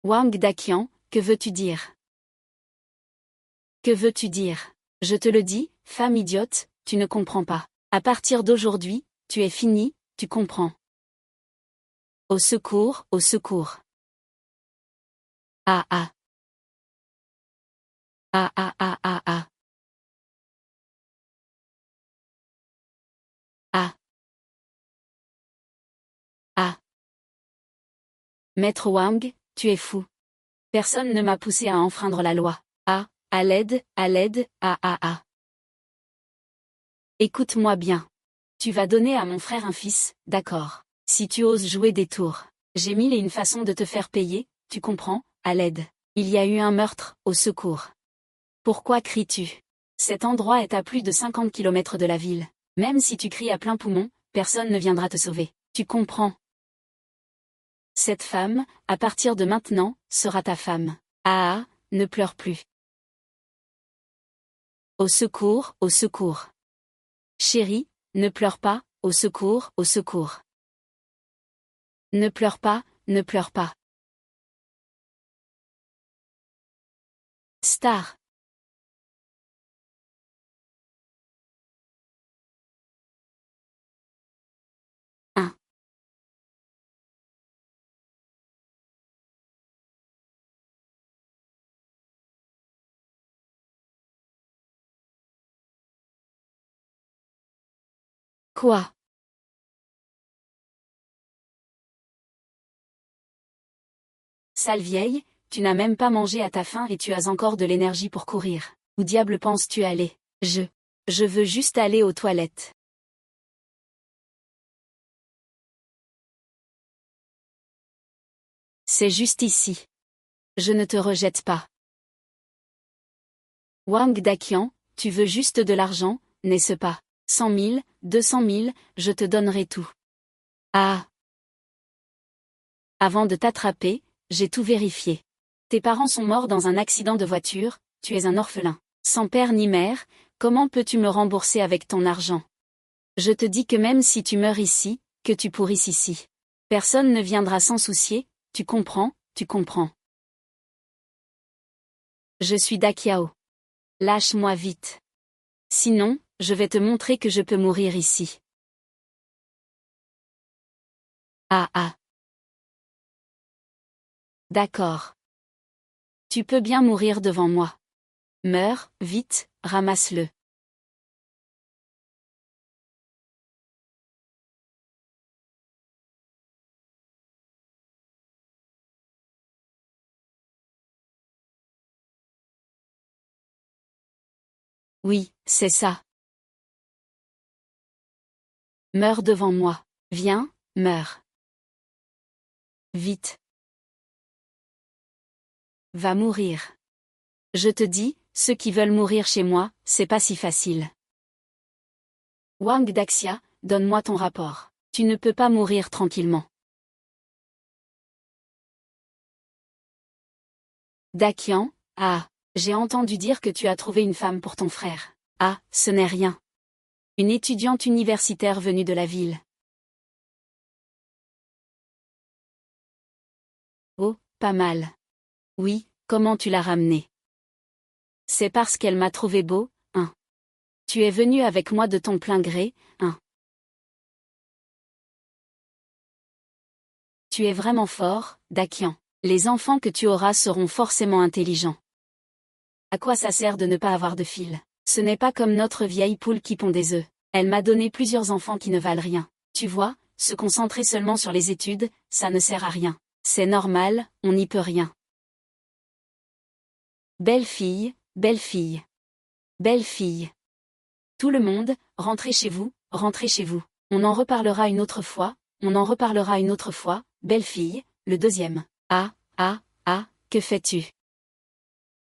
Wang Daqian, que veux-tu dire? Que veux-tu dire? Je te le dis, femme idiote, tu ne comprends pas. À partir d'aujourd'hui, tu es finie, tu comprends. Au secours, au secours. Ah ah. Ah ah ah ah ah. Ah. Ah. Maître Wang, tu es fou. Personne ne m'a poussé à enfreindre la loi. Ah, à l'aide, ah ah ah. Écoute-moi bien. Tu vas donner à mon frère un fils, d'accord. Si tu oses jouer des tours. J'ai mille et une façons de te faire payer, tu comprends, à l'aide. Il y a eu un meurtre, au secours. Pourquoi cries-tu? Cet endroit est à plus de 50 kilomètres de la ville. Même si tu cries à plein poumon, personne ne viendra te sauver. Tu comprends? Cette femme, à partir de maintenant, sera ta femme. Ah ah, ne pleure plus. Au secours, au secours. Chérie, ne pleure pas, au secours, au secours. Ne pleure pas, ne pleure pas. Star. Un. Quoi? Sale vieille, tu n'as même pas mangé à ta faim et tu as encore de l'énergie pour courir. Où diable penses-tu aller? Je veux juste aller aux toilettes. C'est juste ici. Je ne te rejette pas. Wang Daqian, tu veux juste de l'argent, n'est-ce pas? 100 000, 200 000, je te donnerai tout. Ah! Avant de t'attraper, j'ai tout vérifié. Tes parents sont morts dans un accident de voiture, tu es un orphelin. Sans père ni mère, comment peux-tu me rembourser avec ton argent? Je te dis que même si tu meurs ici, que tu pourrisses ici. Personne ne viendra s'en soucier, tu comprends, tu comprends. Je suis Daqiao. Lâche-moi vite. Sinon, je vais te montrer que je peux mourir ici. Ah ah. D'accord. Tu peux bien mourir devant moi. Meurs, vite, ramasse-le. Oui, c'est ça. Meurs devant moi. Viens, meurs. Vite. Va mourir. Je te dis, ceux qui veulent mourir chez moi, c'est pas si facile. Wang Daxia, donne-moi ton rapport. Tu ne peux pas mourir tranquillement. Daqian, ah, j'ai entendu dire que tu as trouvé une femme pour ton frère. Ah, ce n'est rien. Une étudiante universitaire venue de la ville. Oh, pas mal. Oui, comment tu l'as ramenée? C'est parce qu'elle m'a trouvé beau, hein. Tu es venu avec moi de ton plein gré, hein. Tu es vraiment fort, Daqian. Les enfants que tu auras seront forcément intelligents. À quoi ça sert de ne pas avoir de fil? Ce n'est pas comme notre vieille poule qui pond des œufs. Elle m'a donné plusieurs enfants qui ne valent rien. Tu vois, se concentrer seulement sur les études, ça ne sert à rien. C'est normal, on n'y peut rien. Belle fille, belle fille. Belle fille. Tout le monde, rentrez chez vous, rentrez chez vous. On en reparlera une autre fois, on en reparlera une autre fois, belle fille, le deuxième. Ah, ah, ah, que fais-tu?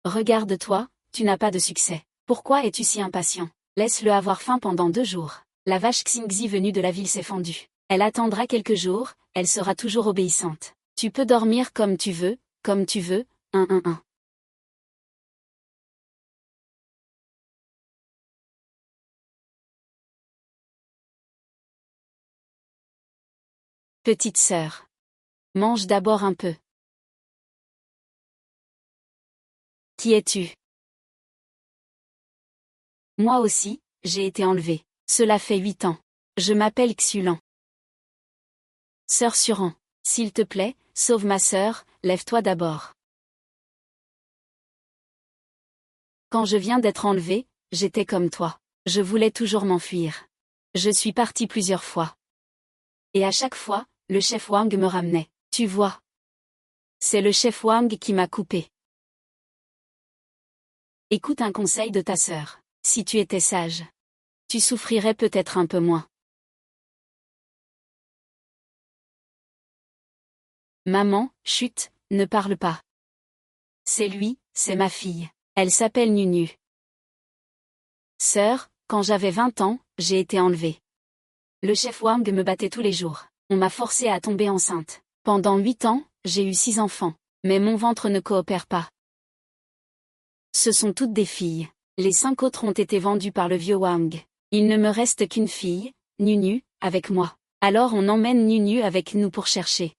Regarde-toi, tu n'as pas de succès. Pourquoi es-tu si impatient? Laisse-le avoir faim pendant 2 jours. La vache Xingzi venue de la ville s'est fendue. Elle attendra quelques jours, elle sera toujours obéissante. Tu peux dormir comme tu veux, comme tu veux, 1. Petite sœur. Mange d'abord un peu. Qui es-tu? Moi aussi, j'ai été enlevé. Cela fait 8 ans. Je m'appelle Xulan. Sœur Suran. S'il te plaît, sauve ma sœur, lève-toi d'abord. Quand je viens d'être enlevé, j'étais comme toi. Je voulais toujours m'enfuir. Je suis parti plusieurs fois. Et à chaque fois, le chef Wang me ramenait. Tu vois. C'est le chef Wang qui m'a coupé. Écoute un conseil de ta sœur. Si tu étais sage, tu souffrirais peut-être un peu moins. Maman, chut, ne parle pas. C'est lui, c'est ma fille. Elle s'appelle Nunu. Sœur, quand j'avais 20 ans, j'ai été enlevée. Le chef Wang me battait tous les jours. On m'a forcée à tomber enceinte. Pendant 8 ans, j'ai eu 6 enfants. Mais mon ventre ne coopère pas. Ce sont toutes des filles. Les 5 autres ont été vendues par le vieux Wang. Il ne me reste qu'une fille, Nunu, avec moi. Alors on emmène Nunu avec nous pour chercher.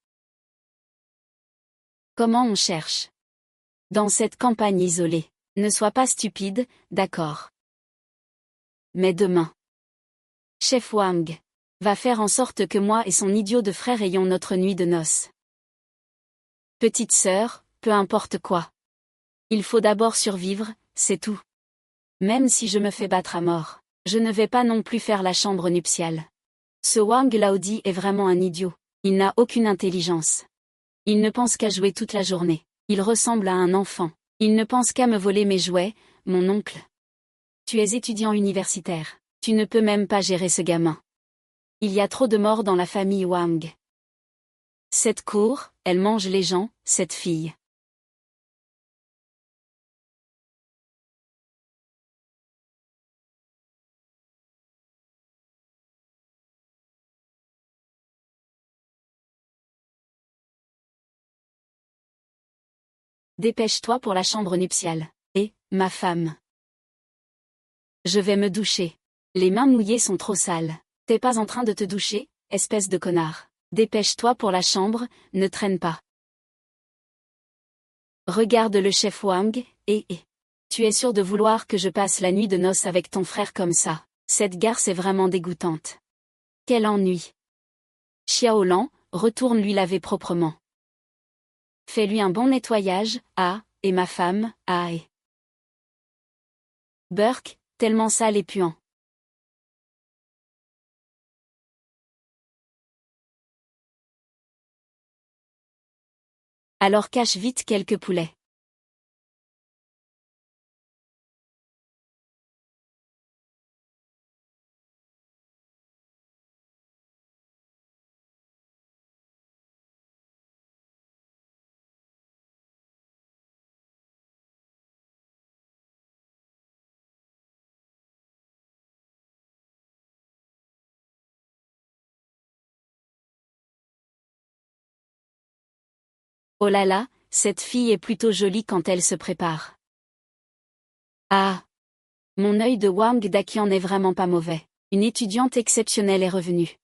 Comment on cherche? Dans cette campagne isolée. Ne sois pas stupide, d'accord. Mais demain. Chef Wang va faire en sorte que moi et son idiot de frère ayons notre nuit de noces. Petite sœur, peu importe quoi. Il faut d'abord survivre, c'est tout. Même si je me fais battre à mort, je ne vais pas non plus faire la chambre nuptiale. Ce Wang Laodi est vraiment un idiot. Il n'a aucune intelligence. Il ne pense qu'à jouer toute la journée. Il ressemble à un enfant. Il ne pense qu'à me voler mes jouets, mon oncle. Tu es étudiant universitaire. Tu ne peux même pas gérer ce gamin. Il y a trop de morts dans la famille Wang. Cette cour, elle mange les gens, cette fille. Dépêche-toi pour la chambre nuptiale. Et, ma femme. Je vais me doucher. Les mains mouillées sont trop sales. T'es pas en train de te doucher, espèce de connard. Dépêche-toi pour la chambre, ne traîne pas. Regarde le chef Wang, et. Tu es sûr de vouloir que je passe la nuit de noces avec ton frère comme ça? Cette garce est vraiment dégoûtante. Quel ennui. Xiaolan, retourne lui laver proprement. Fais-lui un bon nettoyage, et ma femme, et. Burk, tellement sale et puant. Alors cache vite quelques poulets. Oh là là, cette fille est plutôt jolie quand elle se prépare. Ah! Mon œil de Wang Daqian n'est vraiment pas mauvais. Une étudiante exceptionnelle est revenue.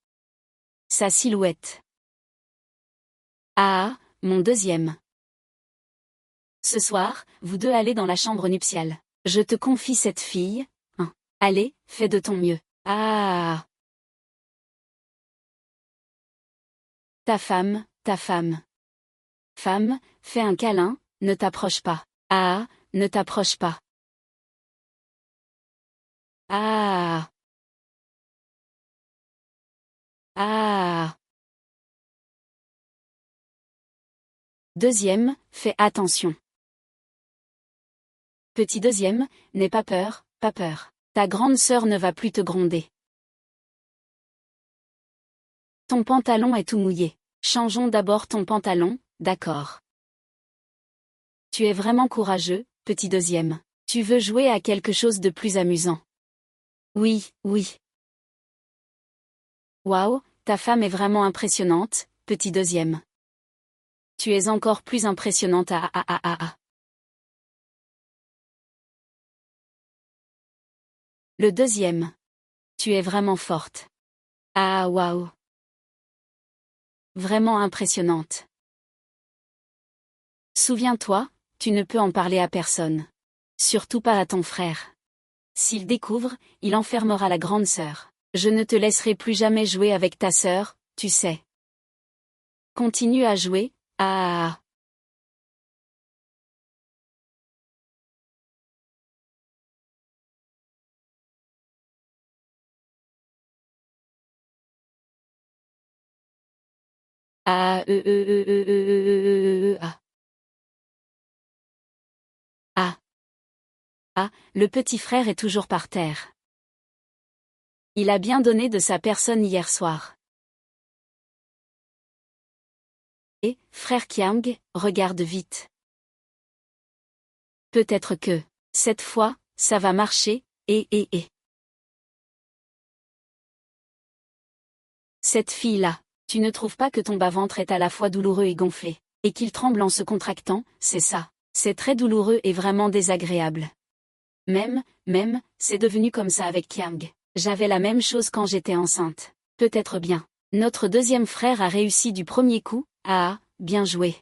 Sa silhouette. Ah! Mon deuxième. Ce soir, vous deux allez dans la chambre nuptiale. Je te confie cette fille. Allez, fais de ton mieux. Ah! Ta femme, ta femme. Femme, fais un câlin, ne t'approche pas. Ah! Ne t'approche pas. Ah! Ah! Deuxième, fais attention. Petit deuxième, n'aie pas peur, pas peur. Ta grande sœur ne va plus te gronder. Ton pantalon est tout mouillé. Changeons d'abord ton pantalon, d'accord. Tu es vraiment courageux, petit deuxième. Tu veux jouer à quelque chose de plus amusant. Oui, oui. Waouh, ta femme est vraiment impressionnante, petit deuxième. Tu es encore plus impressionnante ah. Le deuxième. Tu es vraiment forte. Ah waouh. Vraiment impressionnante. Souviens-toi, tu ne peux en parler à personne. Surtout pas à ton frère. S'il découvre, il enfermera la grande sœur. Je ne te laisserai plus jamais jouer avec ta sœur, tu sais. Continue à jouer, ah. Ah, ah. Ah, ah, le petit frère est toujours par terre. Il a bien donné de sa personne hier soir. Et, frère Kiang, regarde vite. Peut-être que, cette fois, ça va marcher, et. Cette fille-là, tu ne trouves pas que ton bas-ventre est à la fois douloureux et gonflé, et qu'il tremble en se contractant, c'est ça. C'est très douloureux et vraiment désagréable. Même, c'est devenu comme ça avec Kiang. J'avais la même chose quand j'étais enceinte. Peut-être bien. Notre deuxième frère a réussi du premier coup, ah, bien joué.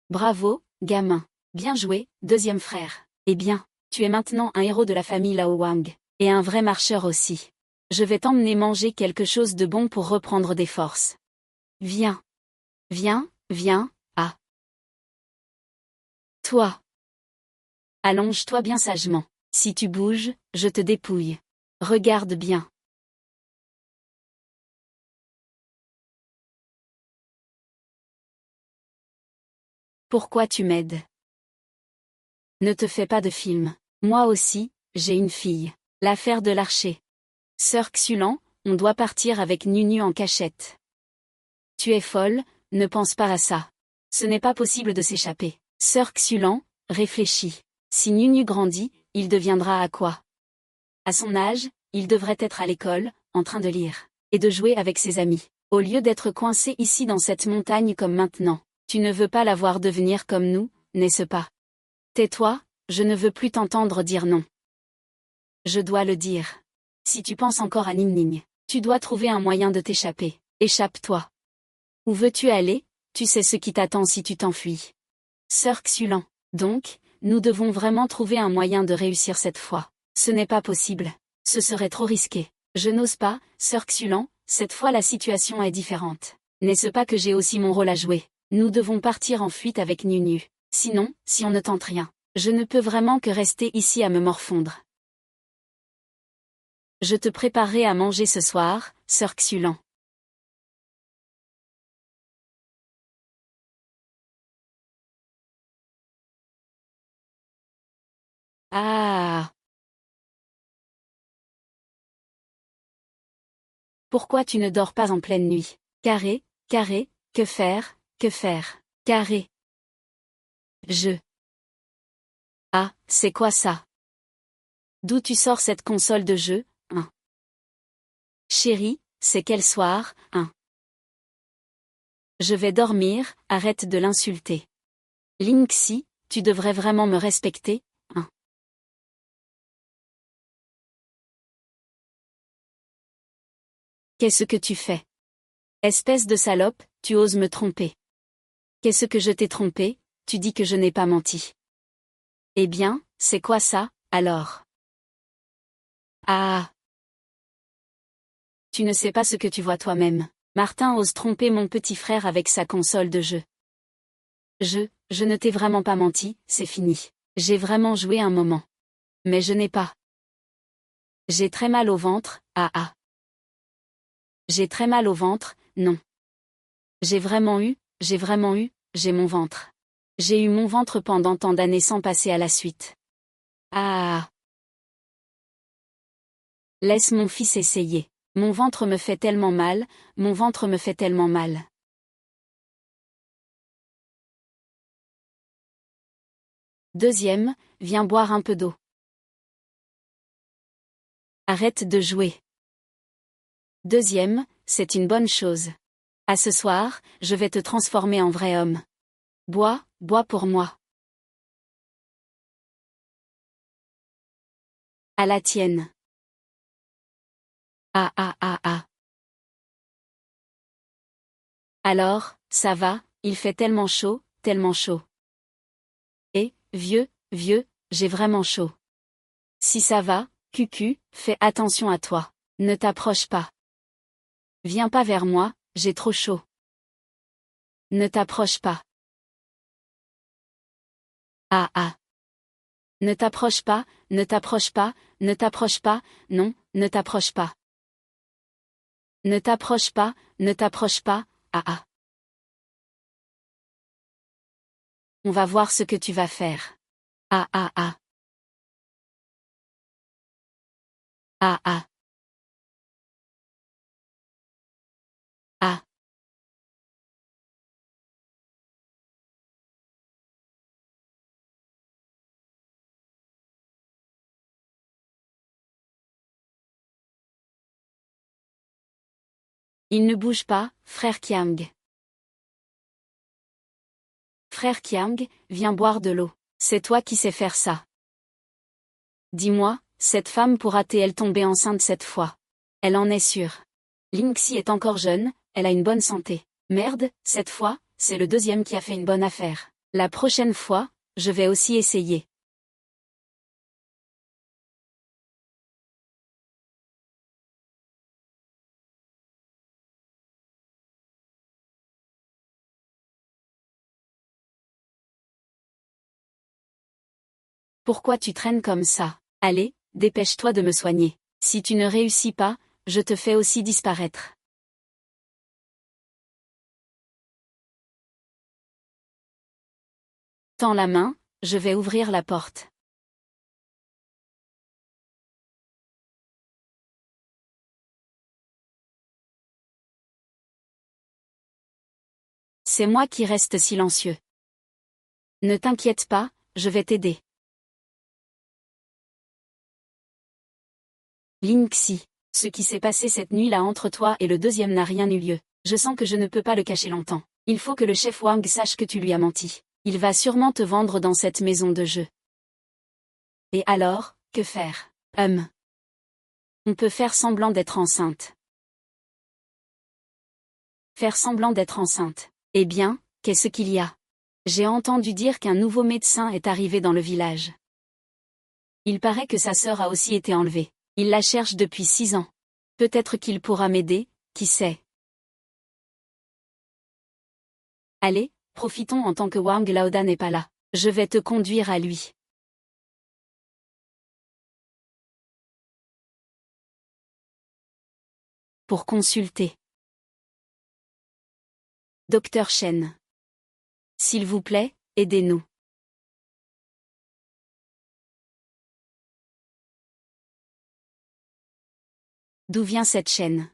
Bravo, gamin. Bien joué, deuxième frère. Eh bien, tu es maintenant un héros de la famille Lao Wang, et un vrai marcheur aussi. Je vais t'emmener manger quelque chose de bon pour reprendre des forces. Viens. Viens, ah. Toi. Allonge-toi bien sagement. Si tu bouges, je te dépouille. Regarde bien. Pourquoi tu m'aides? Ne te fais pas de film. Moi aussi, j'ai une fille. L'affaire de l'archer. Sœur Xulan, on doit partir avec Nunu en cachette. Tu es folle, ne pense pas à ça. Ce n'est pas possible de s'échapper. Sœur Xulan, réfléchis. Si Nunu grandit, il deviendra à quoi? À son âge, il devrait être à l'école, en train de lire, et de jouer avec ses amis, au lieu d'être coincé ici dans cette montagne comme maintenant. Tu ne veux pas la voir devenir comme nous, n'est-ce pas? Tais-toi, je ne veux plus t'entendre dire non. Je dois le dire. Si tu penses encore à Ning Ning, tu dois trouver un moyen de t'échapper. Échappe-toi. Où veux-tu aller? Tu sais ce qui t'attend si tu t'enfuis. Sœur Xulan. Donc, nous devons vraiment trouver un moyen de réussir cette fois. Ce n'est pas possible. Ce serait trop risqué. Je n'ose pas, Sœur Xulan, cette fois la situation est différente. N'est-ce pas que j'ai aussi mon rôle à jouer? Nous devons partir en fuite avec Nunu. Sinon, si on ne tente rien, je ne peux vraiment que rester ici à me morfondre. Je te préparerai à manger ce soir, Sœur Xulan. Ah. Pourquoi tu ne dors pas en pleine nuit? Carré, que faire, que faire? Carré. Ah, c'est quoi ça? D'où tu sors cette console de jeu, hein? Chérie, c'est quel soir, hein? Je vais dormir, arrête de l'insulter. Linksy, tu devrais vraiment me respecter, hein? Qu'est-ce que tu fais? Espèce de salope, tu oses me tromper. Qu'est-ce que je t'ai trompé? Tu dis que je n'ai pas menti. Eh bien, c'est quoi ça, alors? Ah! Tu ne sais pas ce que tu vois toi-même. Martin ose tromper mon petit frère avec sa console de jeu. Je ne t'ai vraiment pas menti, c'est fini. J'ai vraiment joué un moment. Mais je n'ai pas. J'ai très mal au ventre, ah. J'ai très mal au ventre, non. J'ai mon ventre. J'ai eu mon ventre pendant tant d'années sans passer à la suite. Ah. Laisse mon fils essayer. Mon ventre me fait tellement mal, mon ventre me fait tellement mal. Deuxième, viens boire un peu d'eau. Arrête de jouer. Deuxième, c'est une bonne chose. À ce soir, je vais te transformer en vrai homme. Bois pour moi. À la tienne. Ah. Alors, ça va, il fait tellement chaud, tellement chaud. Et, vieux, j'ai vraiment chaud. Si ça va, Cucu, fais attention à toi. Ne t'approche pas. Viens pas vers moi, j'ai trop chaud. Ne t'approche pas. Ah ah. Ne t'approche pas, ne t'approche pas, ne t'approche pas, non, ne t'approche pas. Ne t'approche pas, ne t'approche pas, ah ah. On va voir ce que tu vas faire. Ah ah ah. Ah ah. Ah. Il ne bouge pas, frère Kiang. Frère Kiang, viens boire de l'eau. C'est toi qui sais faire ça. Dis-moi, cette femme pourra-t-elle tomber enceinte cette fois? Elle en est sûre. Lingxi est encore jeune, elle a une bonne santé. Merde, cette fois, c'est le deuxième qui a fait une bonne affaire. La prochaine fois, je vais aussi essayer. Pourquoi tu traînes comme ça? Allez, dépêche-toi de me soigner. Si tu ne réussis pas, je te fais aussi disparaître. Tends la main, je vais ouvrir la porte. C'est moi qui reste silencieux. Ne t'inquiète pas, je vais t'aider. Lingxi, ce qui s'est passé cette nuit-là entre toi et le deuxième n'a rien eu lieu. Je sens que je ne peux pas le cacher longtemps. Il faut que le chef Wang sache que tu lui as menti. Il va sûrement te vendre dans cette maison de jeu. Et alors, que faire? On peut faire semblant d'être enceinte. Faire semblant d'être enceinte. Eh bien, qu'est-ce qu'il y a? J'ai entendu dire qu'un nouveau médecin est arrivé dans le village. Il paraît que sa sœur a aussi été enlevée. Il la cherche depuis 6 ans. Peut-être qu'il pourra m'aider, qui sait. Allez, profitons en tant que Wang Laoda n'est pas là. Je vais te conduire à lui. Pour consulter. Docteur Chen. S'il vous plaît, aidez-nous. D'où vient cette chaîne?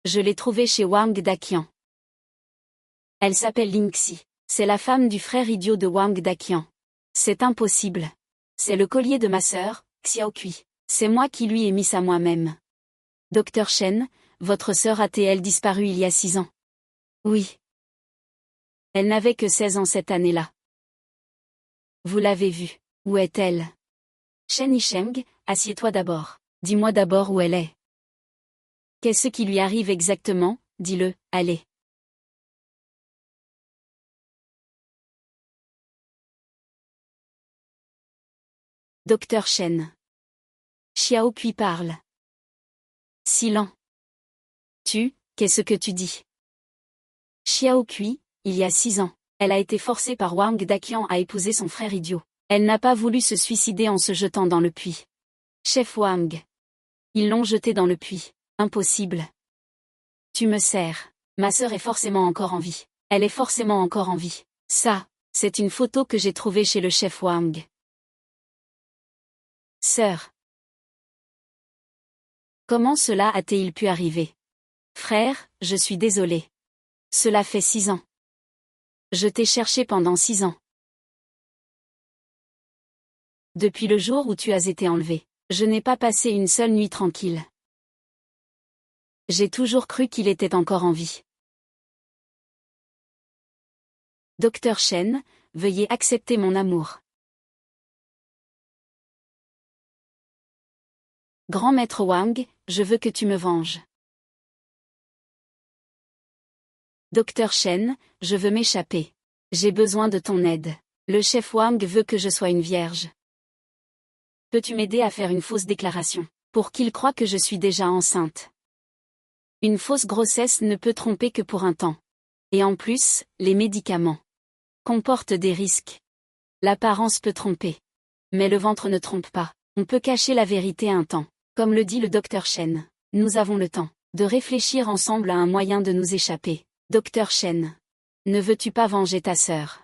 Je l'ai trouvée chez Wang Daqian. Elle s'appelle Lingxi. C'est la femme du frère idiot de Wang Daqian. C'est impossible. C'est le collier de ma sœur, Xiao Kui. C'est moi qui lui ai mis ça moi-même. Docteur Chen, votre sœur a-t-elle disparu il y a 6 ans? Oui. Elle n'avait que 16 ans cette année-là. Vous l'avez vue. Où est-elle? Chen Yisheng, assieds-toi d'abord. Dis-moi d'abord où elle est. Qu'est-ce qui lui arrive exactement? Dis-le, allez. Docteur Chen. Xiao Kui parle. Silence. Qu'est-ce que tu dis? Xiao Kui, il y a 6 ans, elle a été forcée par Wang Daqian à épouser son frère idiot. Elle n'a pas voulu se suicider en se jetant dans le puits. Chef Wang. Ils l'ont jetée dans le puits. Impossible. Tu me sers. Ma sœur est forcément encore en vie. Elle est forcément encore en vie. Ça, c'est une photo que j'ai trouvée chez le chef Wang. Sœur. Comment cela a-t-il pu arriver? Frère, je suis désolé. Cela fait 6 ans. Je t'ai cherché pendant 6 ans. Depuis le jour où tu as été enlevé, je n'ai pas passé une seule nuit tranquille. J'ai toujours cru qu'il était encore en vie. Docteur Chen, veuillez accepter mon amour. Grand maître Wang, je veux que tu me venges. Docteur Chen, je veux m'échapper. J'ai besoin de ton aide. Le chef Wang veut que je sois une vierge. Peux-tu m'aider à faire une fausse déclaration, pour qu'il croie que je suis déjà enceinte? Une fausse grossesse ne peut tromper que pour un temps. Et en plus, les médicaments comportent des risques. L'apparence peut tromper. Mais le ventre ne trompe pas. On peut cacher la vérité un temps. Comme le dit le docteur Chen. Nous avons le temps de réfléchir ensemble à un moyen de nous échapper. Docteur Chen. Ne veux-tu pas venger ta sœur?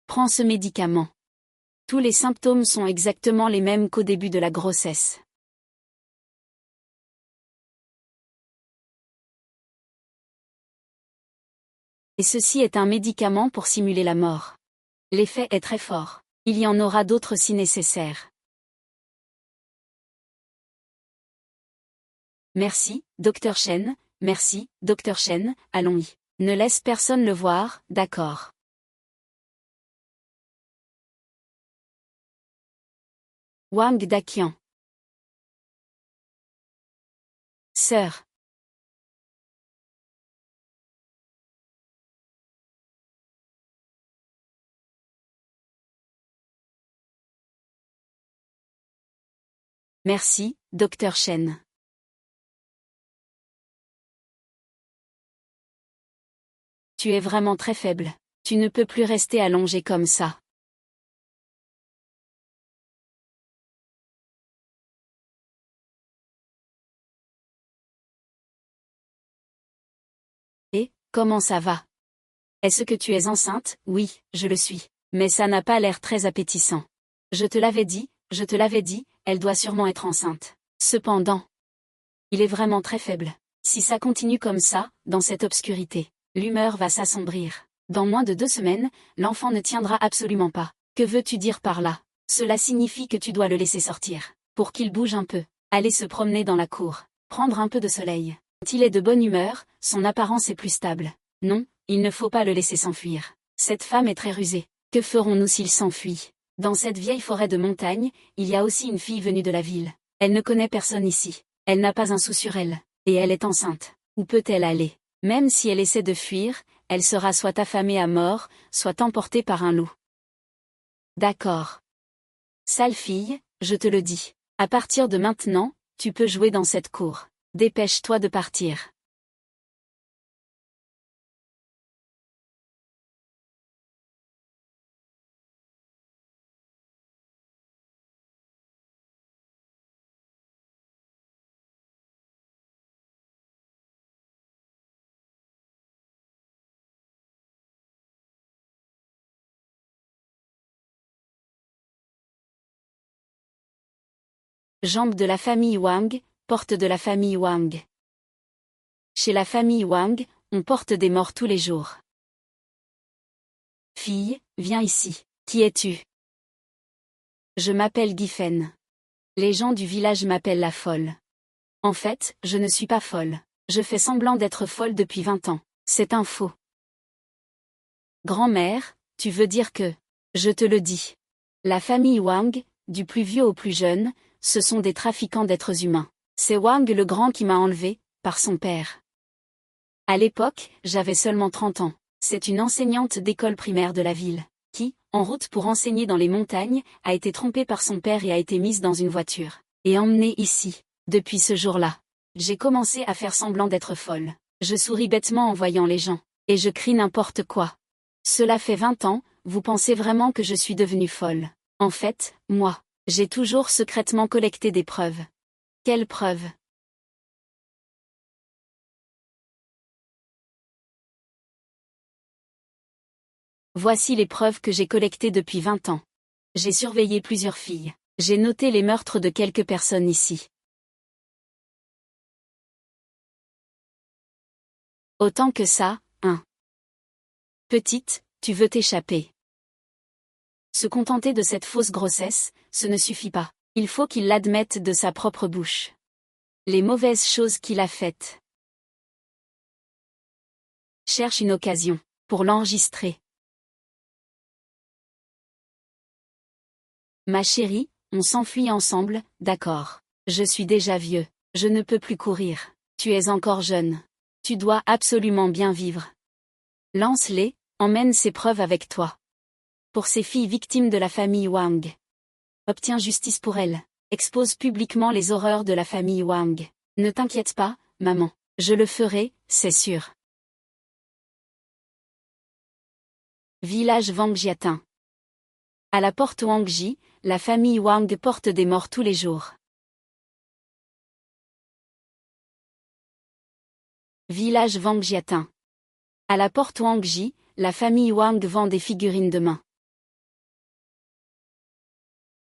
Prends ce médicament. Tous les symptômes sont exactement les mêmes qu'au début de la grossesse. Et ceci est un médicament pour simuler la mort. L'effet est très fort. Il y en aura d'autres si nécessaire. Merci, Dr Chen, merci, Dr Chen, allons-y. Ne laisse personne le voir, d'accord. Wang Daqian. Sœur. Merci, Dr Chen. Tu es vraiment très faible. Tu ne peux plus rester allongé comme ça. Et, comment ça va? Est-ce que tu es enceinte? Oui, je le suis. Mais ça n'a pas l'air très appétissant. Je te l'avais dit, elle doit sûrement être enceinte. Cependant, il est vraiment très faible. Si ça continue comme ça, dans cette obscurité, l'humeur va s'assombrir. Dans moins de 2 semaines, l'enfant ne tiendra absolument pas. Que veux-tu dire par là? Cela signifie que tu dois le laisser sortir, pour qu'il bouge un peu, aller se promener dans la cour, prendre un peu de soleil. Quand il est de bonne humeur, son apparence est plus stable. Non, il ne faut pas le laisser s'enfuir. Cette femme est très rusée. Que ferons-nous s'il s'enfuit? Dans cette vieille forêt de montagne, il y a aussi une fille venue de la ville. Elle ne connaît personne ici. Elle n'a pas un sou sur elle. Et elle est enceinte. Où peut-elle aller? Même si elle essaie de fuir, elle sera soit affamée à mort, soit emportée par un loup. D'accord. Sale fille, je te le dis. À partir de maintenant, tu peux jouer dans cette cour. Dépêche-toi de partir. Jambes de la famille Wang, porte de la famille Wang. Chez la famille Wang, on porte des morts tous les jours. Fille, viens ici. Qui es-tu? Je m'appelle Giffen. Les gens du village m'appellent la folle. En fait, je ne suis pas folle. Je fais semblant d'être folle depuis 20 ans. C'est un faux. Grand-mère, tu veux dire que... Je te le dis. La famille Wang, du plus vieux au plus jeune, ce sont des trafiquants d'êtres humains. C'est Wang le Grand qui m'a enlevé, par son père. À l'époque, j'avais seulement 30 ans. C'est une enseignante d'école primaire de la ville, qui, en route pour enseigner dans les montagnes, a été trompée par son père et a été mise dans une voiture, et emmenée ici. Depuis ce jour-là, j'ai commencé à faire semblant d'être folle. Je souris bêtement en voyant les gens, et je crie n'importe quoi. Cela fait 20 ans, vous pensez vraiment que je suis devenue folle? En fait, moi, j'ai toujours secrètement collecté des preuves. Quelles preuves? Voici les preuves que j'ai collectées depuis 20 ans. J'ai surveillé plusieurs filles. J'ai noté les meurtres de quelques personnes ici. Autant que ça, hein. Petite, tu veux t'échapper. Se contenter de cette fausse grossesse, ce ne suffit pas. Il faut qu'il l'admette de sa propre bouche. Les mauvaises choses qu'il a faites. Cherche une occasion, pour l'enregistrer. Ma chérie, on s'enfuit ensemble, d'accord. Je suis déjà vieux. Je ne peux plus courir. Tu es encore jeune. Tu dois absolument bien vivre. Lance-les, emmène ces preuves avec toi. Pour ces filles victimes de la famille Wang. Obtiens justice pour elles. Expose publiquement les horreurs de la famille Wang. Ne t'inquiète pas, maman. Je le ferai, c'est sûr. Village Wangjiatin. À la porte Wangji, la famille Wang porte des morts tous les jours. Village Wangjiatin. À la porte Wangji, la famille Wang vend des figurines de main.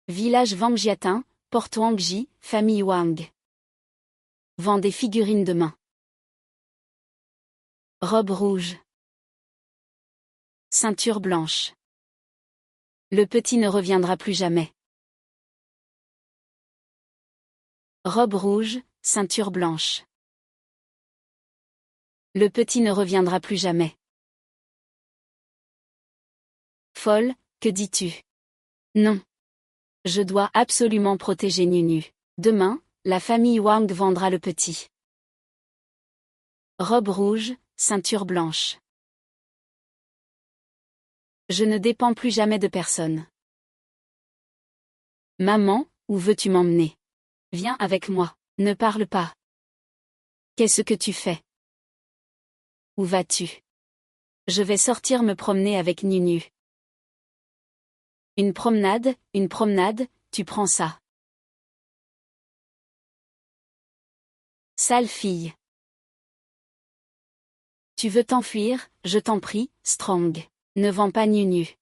Village Wangjiatin, porte Wangji, famille Wang. Vend des figurines de main. Robe rouge. Ceinture blanche. Le petit ne reviendra plus jamais. Robe rouge, ceinture blanche. Le petit ne reviendra plus jamais. Folle, que dis-tu? Non. Je dois absolument protéger Nunu. Demain, la famille Wang vendra le petit. Robe rouge, ceinture blanche. Je ne dépends plus jamais de personne. Maman, où veux-tu m'emmener? Viens avec moi, ne parle pas. Qu'est-ce que tu fais? Où vas-tu? Je vais sortir me promener avec Nunu. Une promenade, tu prends ça. Sale fille. Tu veux t'enfuir, je t'en prie, Strong. Ne vends pas Nunu.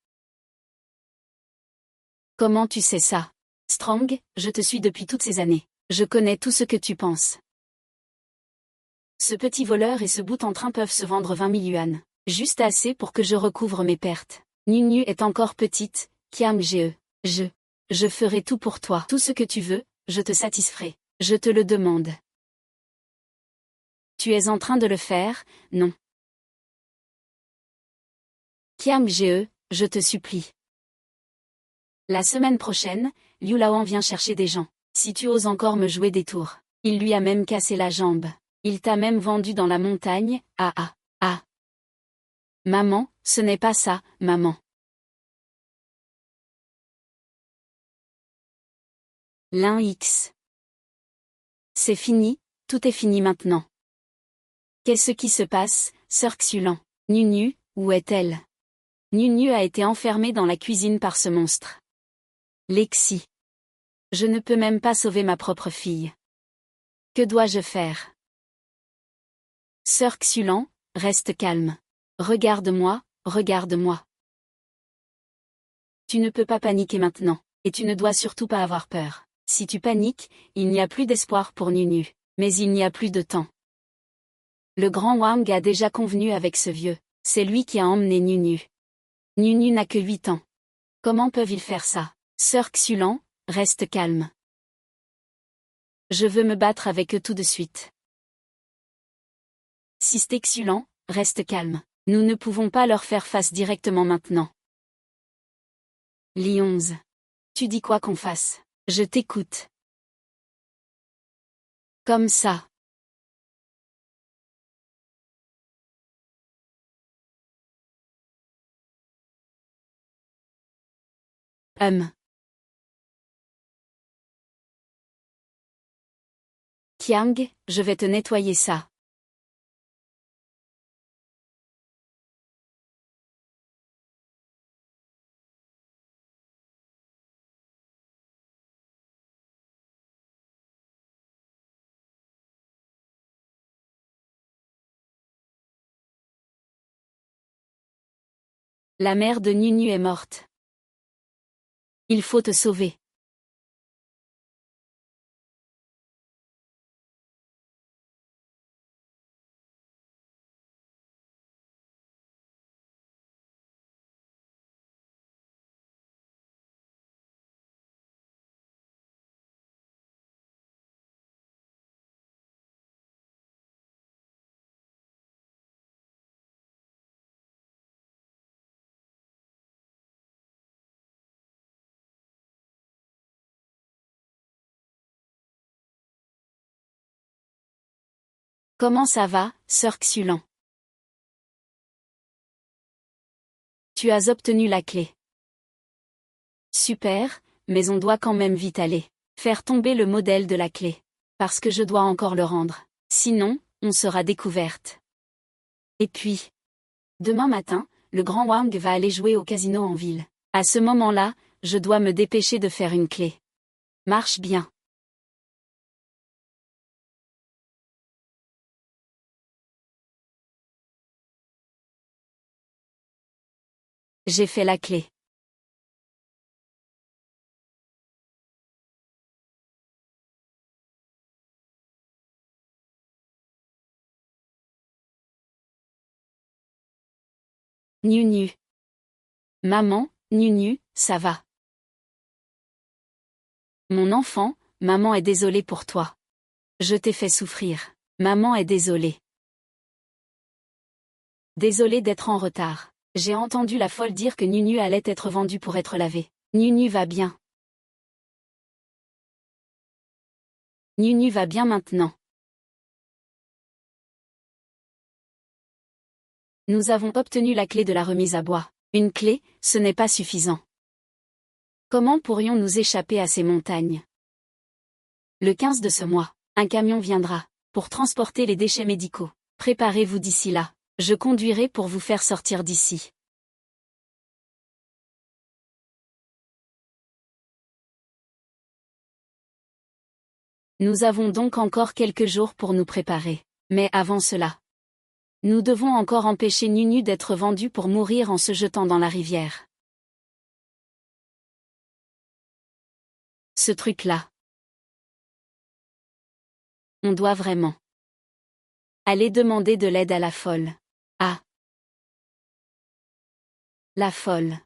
Comment tu sais ça? Strong, je te suis depuis toutes ces années. Je connais tout ce que tu penses. Ce petit voleur et ce bout en train peuvent se vendre 20 000 yuan. Juste assez pour que je recouvre mes pertes. Nunu est encore petite, Kiam-ge. Je ferai tout pour toi. Tout ce que tu veux, je te satisferai. Je te le demande. Tu es en train de le faire, non? Kiam-ge, je te supplie. La semaine prochaine, Liu Laoan vient chercher des gens. Si tu oses encore me jouer des tours. Il lui a même cassé la jambe. Il t'a même vendu dans la montagne, ah. Maman, ce n'est pas ça, maman. L'un X. C'est fini, tout est fini maintenant. Qu'est-ce qui se passe, sœur Xulan? Nunu, où est-elle? Nunu a été enfermée dans la cuisine par ce monstre. Lexi. Je ne peux même pas sauver ma propre fille. Que dois-je faire? Sœur Xulan, reste calme. Regarde-moi, regarde-moi. Tu ne peux pas paniquer maintenant, et tu ne dois surtout pas avoir peur. Si tu paniques, il n'y a plus d'espoir pour Nunu. Mais il n'y a plus de temps. Le grand Wang a déjà convenu avec ce vieux. C'est lui qui a emmené Nunu. Nunu n'a que 8 ans. Comment peuvent-ils faire ça? Sœur Xulan, reste calme. Je veux me battre avec eux tout de suite. Sister Xulan, reste calme. Nous ne pouvons pas leur faire face directement maintenant. Li 11. Tu dis quoi qu'on fasse? Je t'écoute. Comme ça. Kiang, je vais te nettoyer ça. La mère de Nunu est morte. Il faut te sauver. Comment ça va, sœur Xulan? Tu as obtenu la clé. Super, mais on doit quand même vite aller. Faire tomber le modèle de la clé. Parce que je dois encore le rendre. Sinon, on sera découverte. Et puis, demain matin, le grand Wang va aller jouer au casino en ville. À ce moment-là, je dois me dépêcher de faire une clé. Marche bien. J'ai fait la clé. Nu. Maman, nu, ça va. Mon enfant, maman est désolée pour toi. Je t'ai fait souffrir. Maman est désolée. Désolée d'être en retard. J'ai entendu la folle dire que Nunu allait être vendue pour être lavée. Nunu va bien. Nunu va bien maintenant. Nous avons obtenu la clé de la remise à bois. Une clé, ce n'est pas suffisant. Comment pourrions-nous échapper à ces montagnes? Le 15 de ce mois, un camion viendra, pour transporter les déchets médicaux. Préparez-vous d'ici là. Je conduirai pour vous faire sortir d'ici. Nous avons donc encore quelques jours pour nous préparer. Mais avant cela, nous devons encore empêcher Nunu d'être vendu pour mourir en se jetant dans la rivière. Ce truc-là. On doit vraiment aller demander de l'aide à la folle. Ah. La folle.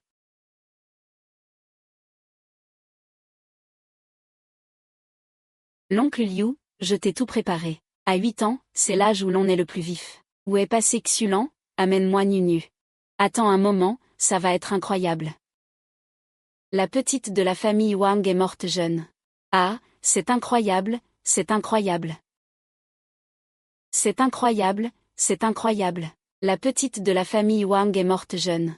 L'oncle Liu, je t'ai tout préparé. À 8 ans, c'est l'âge où l'on est le plus vif. Où est passé Xulan? Amène-moi Nunu. Attends un moment, ça va être incroyable. La petite de la famille Wang est morte jeune. Ah, c'est incroyable, c'est incroyable. C'est incroyable, c'est incroyable. La petite de la famille Wang est morte jeune.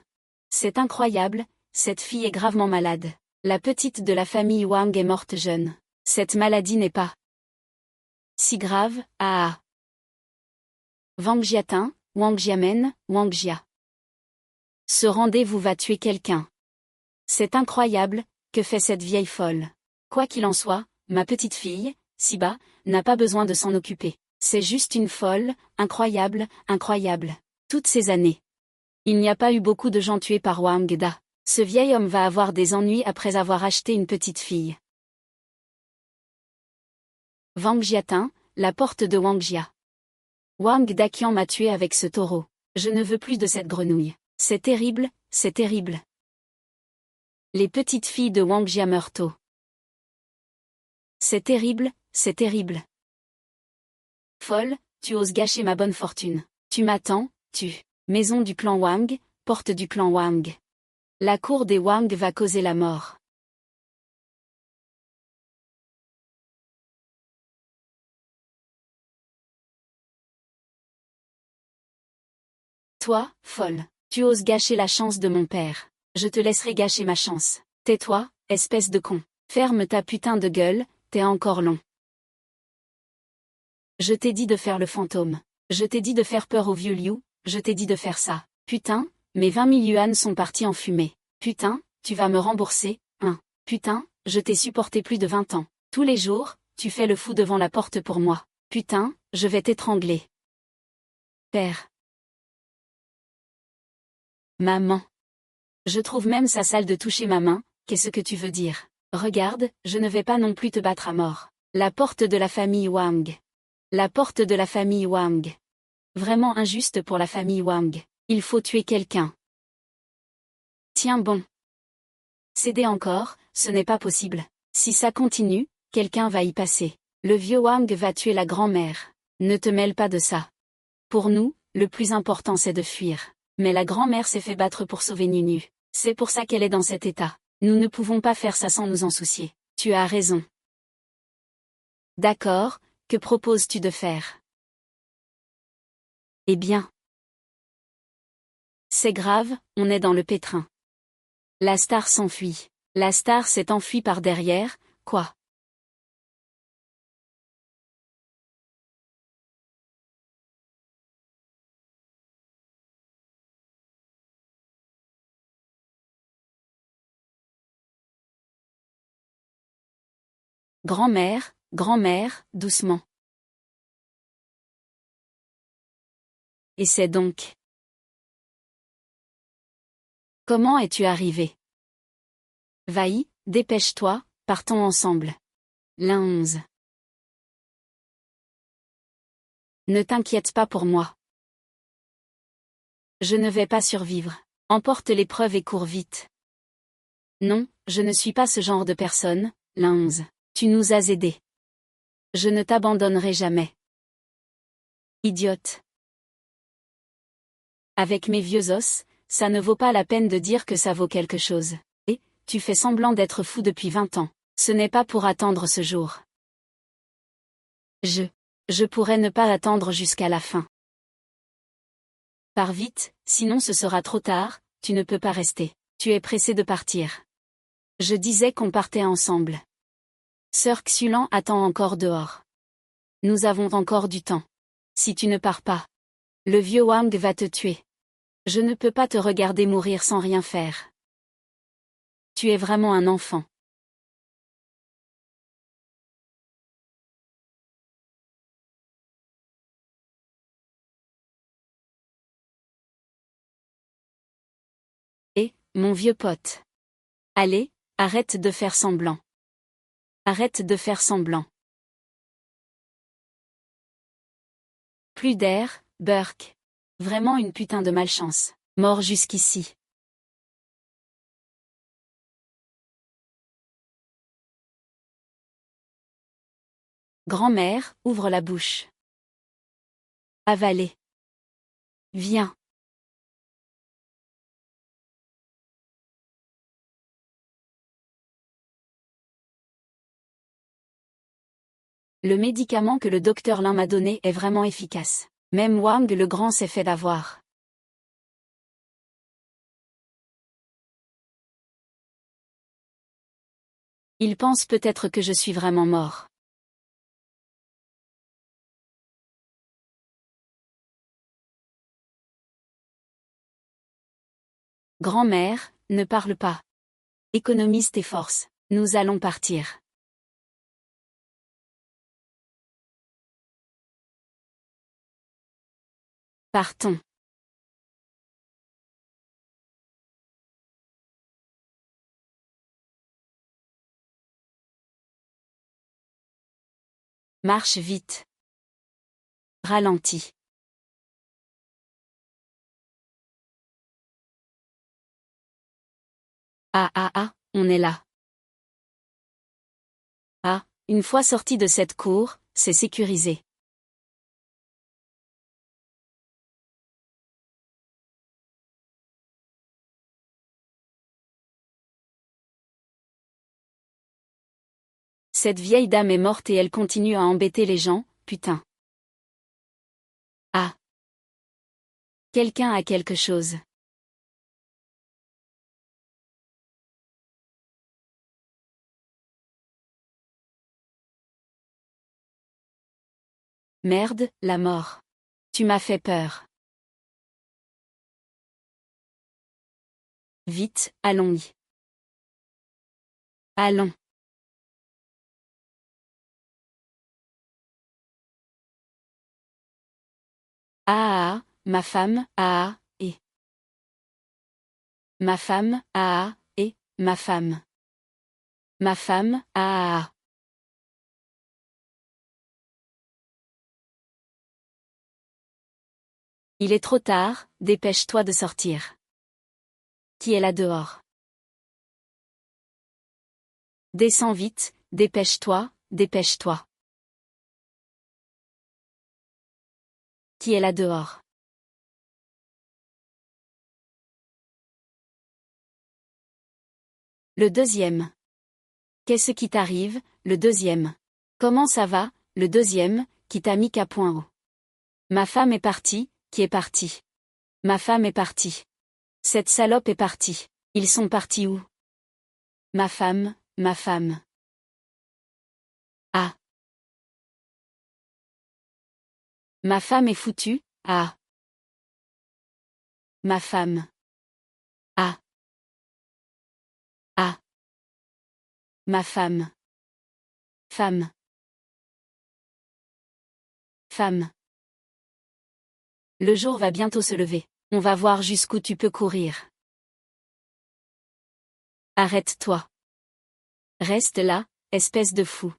C'est incroyable, cette fille est gravement malade. La petite de la famille Wang est morte jeune. Cette maladie n'est pas si grave, ah. Wang Jiatin, Wang Jiamen, Wang Jia. Ce rendez-vous va tuer quelqu'un. C'est incroyable, que fait cette vieille folle? Quoi qu'il en soit, ma petite fille, Siba, n'a pas besoin de s'en occuper. C'est juste une folle, incroyable, incroyable. Toutes ces années. Il n'y a pas eu beaucoup de gens tués par Wang Da. Ce vieil homme va avoir des ennuis après avoir acheté une petite fille. Wang Jiatin, la porte de Wang Jia. Wang Daqian m'a tué avec ce taureau. Je ne veux plus de cette grenouille. C'est terrible, c'est terrible. Les petites filles de Wang Jia meurent tôt. C'est terrible, c'est terrible. Folle, tu oses gâcher ma bonne fortune. Tu m'attends, tu. Maison du clan Wang, porte du clan Wang. La cour des Wang va causer la mort. Toi, folle, tu oses gâcher la chance de mon père. Je te laisserai gâcher ma chance. Tais-toi, espèce de con. Ferme ta putain de gueule, t'es encore long. Je t'ai dit de faire le fantôme. Je t'ai dit de faire peur au vieux Liu, je t'ai dit de faire ça. Putain, mes 20 000 yuan sont partis en fumée. Putain, tu vas me rembourser, hein. Putain, je t'ai supporté plus de 20 ans. Tous les jours, tu fais le fou devant la porte pour moi. Putain, je vais t'étrangler. Père. Maman. Je trouve même ça sale de toucher ma main, qu'est-ce que tu veux dire? Regarde, je ne vais pas non plus te battre à mort. La porte de la famille Wang. La porte de la famille Wang. Vraiment injuste pour la famille Wang. Il faut tuer quelqu'un. Tiens bon. Cédez encore, ce n'est pas possible. Si ça continue, quelqu'un va y passer. Le vieux Wang va tuer la grand-mère. Ne te mêle pas de ça. Pour nous, le plus important c'est de fuir. Mais la grand-mère s'est fait battre pour sauver Nunu. C'est pour ça qu'elle est dans cet état. Nous ne pouvons pas faire ça sans nous en soucier. Tu as raison. D'accord, que proposes-tu de faire? Eh bien. C'est grave, on est dans le pétrin. La star s'enfuit. La star s'est enfuie par derrière, quoi? Grand-mère, grand-mère, doucement. Et c'est donc. Comment es-tu arrivé? Vaï, dépêche-toi, partons ensemble. L'un 11. Ne t'inquiète pas pour moi. Je ne vais pas survivre. Emporte l'épreuve et cours vite. Non, je ne suis pas ce genre de personne, l'un 11. Tu nous as aidés. Je ne t'abandonnerai jamais. Idiote. Avec mes vieux os, ça ne vaut pas la peine de dire que ça vaut quelque chose. Et, tu fais semblant d'être fou depuis 20 ans. Ce n'est pas pour attendre ce jour. Je pourrais ne pas attendre jusqu'à la fin. Pars vite, sinon ce sera trop tard, tu ne peux pas rester. Tu es pressé de partir. Je disais qu'on partait ensemble. Sœur Xulan attend encore dehors. Nous avons encore du temps. Si tu ne pars pas, le vieux Wang va te tuer. Je ne peux pas te regarder mourir sans rien faire. Tu es vraiment un enfant. Et, mon vieux pote. Allez, arrête de faire semblant. Arrête de faire semblant. Plus d'air, Burke. Vraiment une putain de malchance. Mort jusqu'ici. Grand-mère, ouvre la bouche. Avaler. Viens. Le médicament que le docteur Lin m'a donné est vraiment efficace. Même Wang le Grand s'est fait d'avoir. Il pense peut-être que je suis vraiment mort. Grand-mère, ne parle pas. Économise tes forces. Nous allons partir. Partons. Marche vite. Ralentis. Ah ah ah, on est là. Ah, une fois sorti de cette cour, c'est sécurisé. Cette vieille dame est morte et elle continue à embêter les gens, putain. Ah. Quelqu'un a quelque chose. Merde, la mort. Tu m'as fait peur. Vite, allons-y. Allons. Ah ah, ma femme, ah ah, et. Ma femme, ah ah, et, ma femme. Ma femme, ah ah. Il est trop tard, dépêche-toi de sortir. Qui est là dehors? Descends vite, dépêche-toi, dépêche-toi. Qui est là dehors? Le deuxième. Qu'est-ce qui t'arrive, le deuxième? Comment ça va, le deuxième, qui t'a mis qu'à point haut? Ma femme est partie, qui est parti? Ma femme est partie. Cette salope est partie. Ils sont partis où? Ma femme, ma femme. Ah. Ma femme est foutue, ah. Ma femme. Ah. Ah. Ma femme. Femme. Femme. Le jour va bientôt se lever. On va voir jusqu'où tu peux courir. Arrête-toi. Reste là, espèce de fou.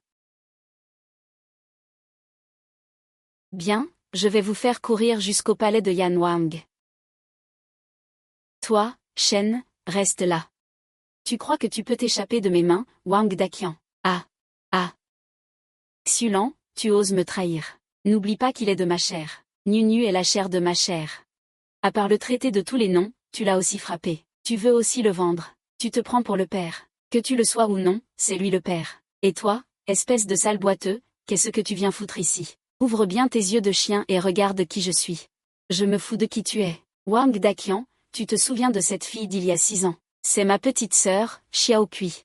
Bien, je vais vous faire courir jusqu'au palais de Yan Wang. Toi, Shen, reste là. Tu crois que tu peux t'échapper de mes mains, Wang Daqian? Ah. Ah. Xulan, tu oses me trahir. N'oublie pas qu'il est de ma chair. Nunu est la chair de ma chair. À part le traiter de tous les noms, tu l'as aussi frappé. Tu veux aussi le vendre. Tu te prends pour le père. Que tu le sois ou non, c'est lui le père. Et toi, espèce de sale boiteux, qu'est-ce que tu viens foutre ici? Ouvre bien tes yeux de chien et regarde qui je suis. Je me fous de qui tu es. Wang Daqian, tu te souviens de cette fille d'il y a 6 ans. C'est ma petite sœur, Xiao Kui.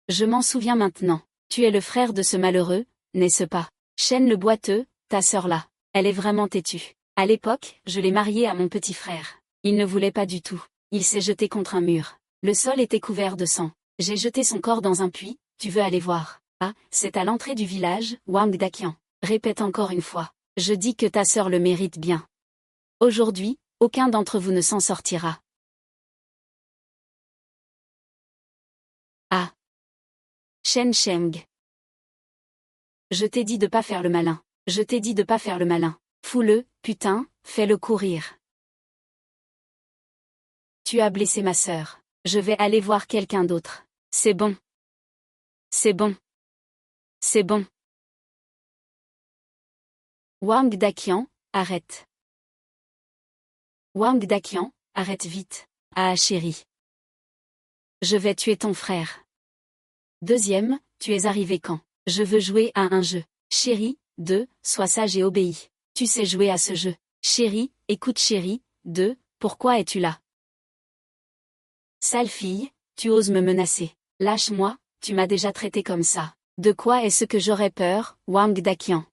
Je m'en souviens maintenant. Tu es le frère de ce malheureux, n'est-ce pas? Shen le boiteux, ta sœur là. Elle est vraiment têtue. À l'époque, je l'ai mariée à mon petit frère. Il ne voulait pas du tout. Il s'est jeté contre un mur. Le sol était couvert de sang. J'ai jeté son corps dans un puits, tu veux aller voir? Ah, c'est à l'entrée du village, Wang Daqian. Répète encore une fois. Je dis que ta sœur le mérite bien. Aujourd'hui, aucun d'entre vous ne s'en sortira. Ah. Shen Sheng. Je t'ai dit de pas faire le malin. Je t'ai dit de pas faire le malin. Fous-le, putain, fais-le courir. Tu as blessé ma sœur. Je vais aller voir quelqu'un d'autre. C'est bon. C'est bon. C'est bon. Wang Daqian, arrête. Wang Daqian, arrête vite. Ah chérie. Je vais tuer ton frère. Deuxième, tu es arrivé quand? Je veux jouer à un jeu. Chérie, 2, sois sage et obéis. Tu sais jouer à ce jeu. Chérie, écoute chérie, 2, pourquoi es-tu là? Sale fille, tu oses me menacer. Lâche-moi, tu m'as déjà traité comme ça. De quoi est-ce que j'aurais peur, Wang Daqian?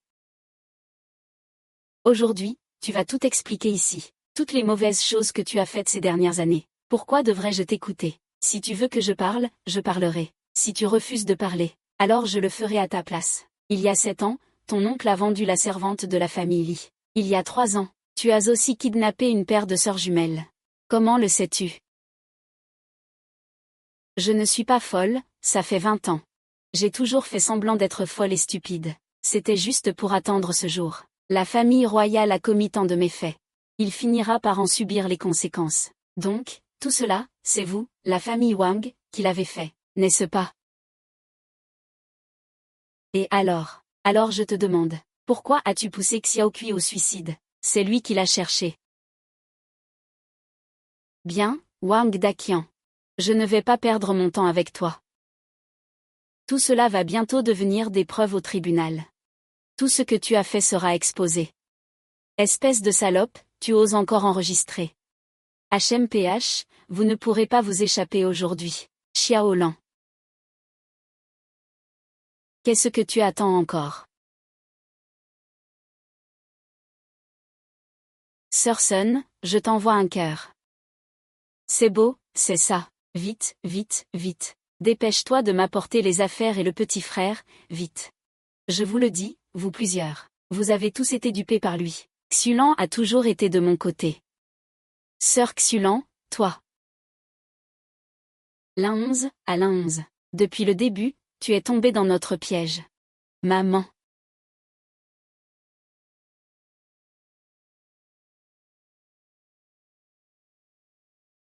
Aujourd'hui, tu vas tout expliquer ici. Toutes les mauvaises choses que tu as faites ces dernières années. Pourquoi devrais-je t'écouter? Si tu veux que je parle, je parlerai. Si tu refuses de parler, alors je le ferai à ta place. Il y a 7 ans, ton oncle a vendu la servante de la famille Li. Il y a 3 ans, tu as aussi kidnappé une paire de sœurs jumelles. Comment le sais-tu? Je ne suis pas folle, ça fait 20 ans. J'ai toujours fait semblant d'être folle et stupide. C'était juste pour attendre ce jour. La famille royale a commis tant de méfaits. Il finira par en subir les conséquences. Donc, tout cela, c'est vous, la famille Wang, qui l'avez fait, n'est-ce pas? Et alors? Alors je te demande, pourquoi as-tu poussé Xiao Kui au suicide? C'est lui qui l'a cherché. Bien, Wang Daqian. Je ne vais pas perdre mon temps avec toi. Tout cela va bientôt devenir des preuves au tribunal. Tout ce que tu as fait sera exposé. Espèce de salope, tu oses encore enregistrer. HMPH, vous ne pourrez pas vous échapper aujourd'hui. Xiaolan. Qu'est-ce que tu attends encore? Sœur Sun, je t'envoie un cœur. C'est beau, c'est ça. Vite, vite, vite. Dépêche-toi de m'apporter les affaires et le petit frère, vite. Je vous le dis, vous plusieurs. Vous avez tous été dupés par lui. Xulan a toujours été de mon côté. Sœur Xulan, toi. L'11, à l'11. Depuis le début, tu es tombé dans notre piège. Maman.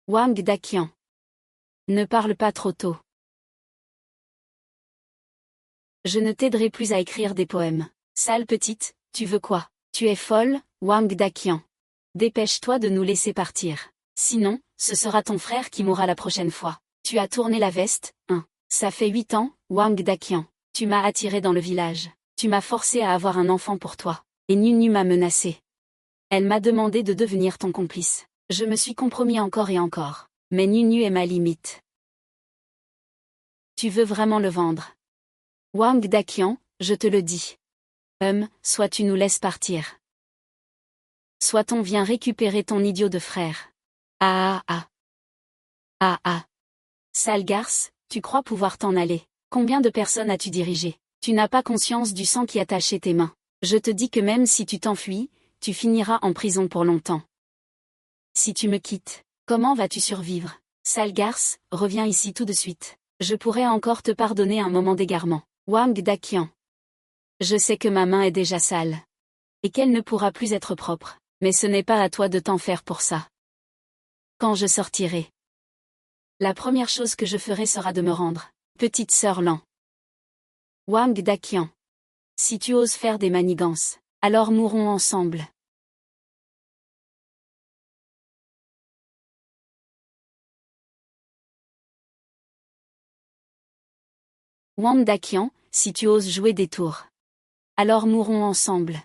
Wang Daqian. Ne parle pas trop tôt. Je ne t'aiderai plus à écrire des poèmes. Sale petite, tu veux quoi? Tu es folle, Wang Daqian. Dépêche-toi de nous laisser partir. Sinon, ce sera ton frère qui mourra la prochaine fois. Tu as tourné la veste, hein. Ça fait 8 ans, Wang Daqian. Tu m'as attiré dans le village. Tu m'as forcé à avoir un enfant pour toi. Et Nunu m'a menacé. Elle m'a demandé de devenir ton complice. Je me suis compromis encore et encore. Mais Nunu est ma limite. Tu veux vraiment le vendre? Wang Daqian, je te le dis. Soit tu nous laisses partir. Soit on vient récupérer ton idiot de frère. Ah ah ah. Ah ah. Sale garce, tu crois pouvoir t'en aller. Combien de personnes as-tu dirigé? Tu n'as pas conscience du sang qui a taché tes mains. Je te dis que même si tu t'enfuis, tu finiras en prison pour longtemps. Si tu me quittes, comment vas-tu survivre? Sale garce, reviens ici tout de suite. Je pourrais encore te pardonner un moment d'égarement. Wang Daqian. Je sais que ma main est déjà sale. Et qu'elle ne pourra plus être propre. Mais ce n'est pas à toi de t'en faire pour ça. Quand je sortirai, la première chose que je ferai sera de me rendre. Petite sœur Lan. Wang Daqian. Si tu oses faire des manigances, alors mourrons ensemble. Wang Daqian, si tu oses jouer des tours, alors mourrons ensemble.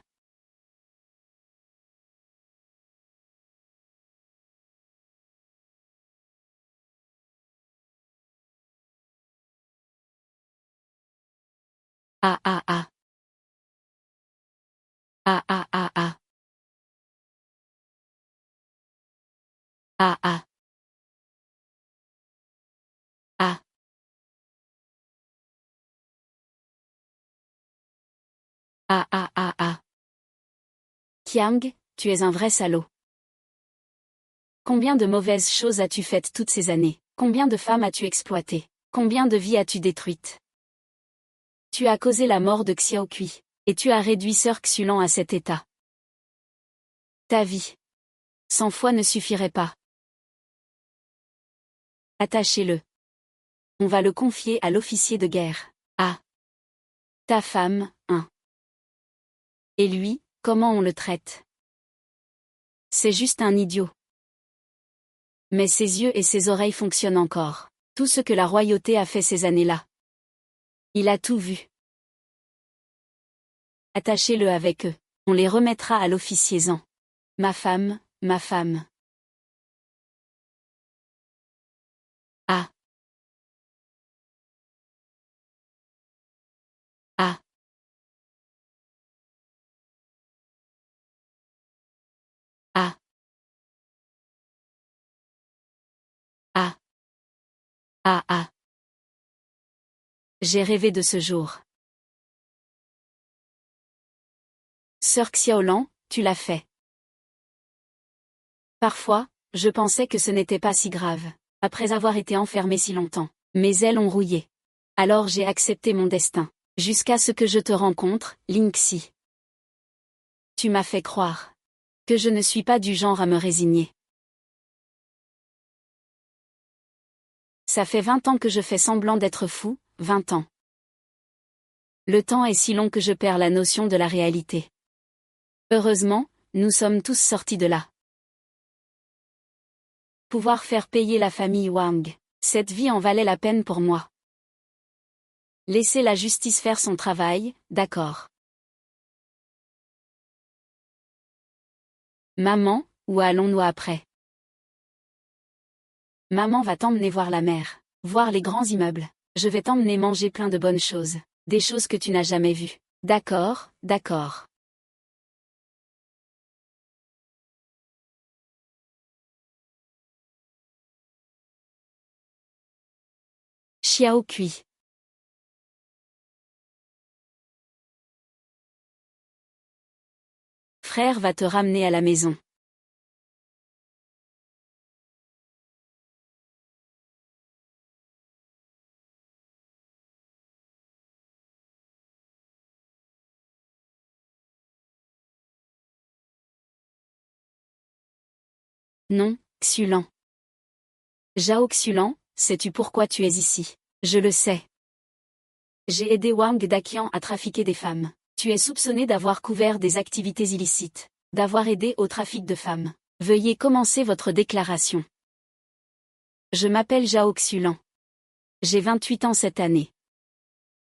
Ah ah ah. Ah ah ah ah. Ah ah. Ah. Ah ah ah ah. Qiang, tu es un vrai salaud. Combien de mauvaises choses as-tu faites toutes ces années? Combien de femmes as-tu exploitées? Combien de vies as-tu détruites? Tu as causé la mort de Xiao Kui, et tu as réduit Sœur Xulan à cet état. Ta vie, 100 fois ne suffirait pas. Attachez-le. On va le confier à l'officier de guerre. Ah. Ta femme, hein. Et lui, comment on le traite? C'est juste un idiot. Mais ses yeux et ses oreilles fonctionnent encore. Tout ce que la royauté a fait ces années-là. Il a tout vu. Attachez-le avec eux. On les remettra à l'officier Zan. Ma femme, ma femme. Ah. Ah. Ah. Ah. Ah ah. J'ai rêvé de ce jour. Sœur Xiaolan, tu l'as fait. Parfois, je pensais que ce n'était pas si grave, après avoir été enfermée si longtemps. Mes ailes ont rouillé. Alors j'ai accepté mon destin. Jusqu'à ce que je te rencontre, Lingxi. Tu m'as fait croire que je ne suis pas du genre à me résigner. Ça fait 20 ans que je fais semblant d'être fou, 20 ans. Le temps est si long que je perds la notion de la réalité. Heureusement, nous sommes tous sortis de là. Pouvoir faire payer la famille Wang. Cette vie en valait la peine pour moi. Laissez la justice faire son travail, d'accord. Maman, où allons-nous après? Maman va t'emmener voir la mer, voir les grands immeubles. Je vais t'emmener manger plein de bonnes choses, des choses que tu n'as jamais vues. D'accord, d'accord. Xiao Kui. Frère va te ramener à la maison. Non, Xulan. Zhao Xulan, sais-tu pourquoi tu es ici? Je le sais. J'ai aidé Wang Daqian à trafiquer des femmes. Tu es soupçonné d'avoir couvert des activités illicites, d'avoir aidé au trafic de femmes. Veuillez commencer votre déclaration. Je m'appelle Zhao Xulan. J'ai 28 ans cette année.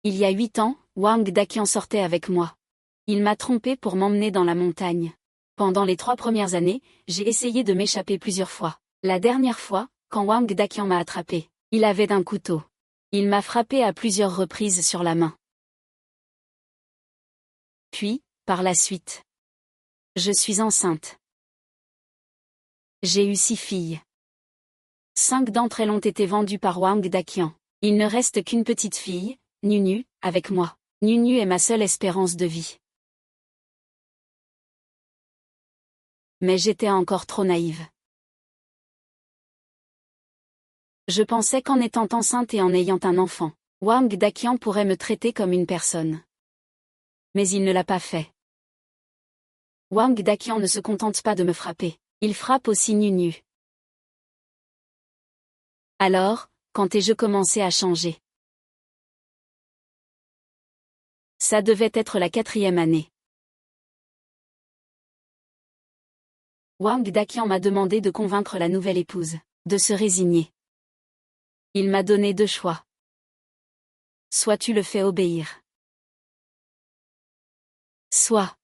Il y a 8 ans, Wang Daqian sortait avec moi. Il m'a trompé pour m'emmener dans la montagne. Pendant les 3 premières années, j'ai essayé de m'échapper plusieurs fois. La dernière fois, quand Wang Daqian m'a attrapé, il avait un couteau. Il m'a frappé à plusieurs reprises sur la main. Puis, par la suite, je suis enceinte. J'ai eu 6 filles. 5 d'entre elles ont été vendues par Wang Daqian. Il ne reste qu'une petite fille, Nunu, avec moi. Nunu est ma seule espérance de vie. Mais j'étais encore trop naïve. Je pensais qu'en étant enceinte et en ayant un enfant, Wang Daqian pourrait me traiter comme une personne. Mais il ne l'a pas fait. Wang Daqian ne se contente pas de me frapper, il frappe aussi Nunu. Alors, quand je commençais à changer. Ça devait être la 4e année. Wang Daqian m'a demandé de convaincre la nouvelle épouse, de se résigner. Il m'a donné 2 choix. Soit tu le fais obéir. Soit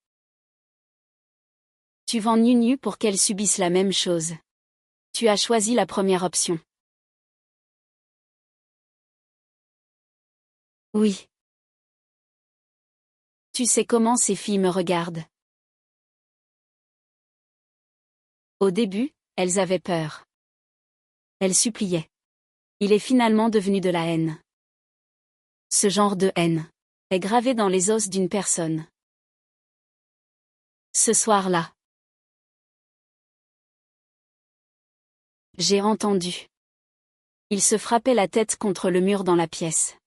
tu vends Nunu pour qu'elle subisse la même chose. Tu as choisi la première option. Oui. Tu sais comment ces filles me regardent. Au début, elles avaient peur. Elles suppliaient. Il est finalement devenu de la haine. Ce genre de haine est gravé dans les os d'une personne. Ce soir-là, j'ai entendu. Il se frappait la tête contre le mur dans la pièce.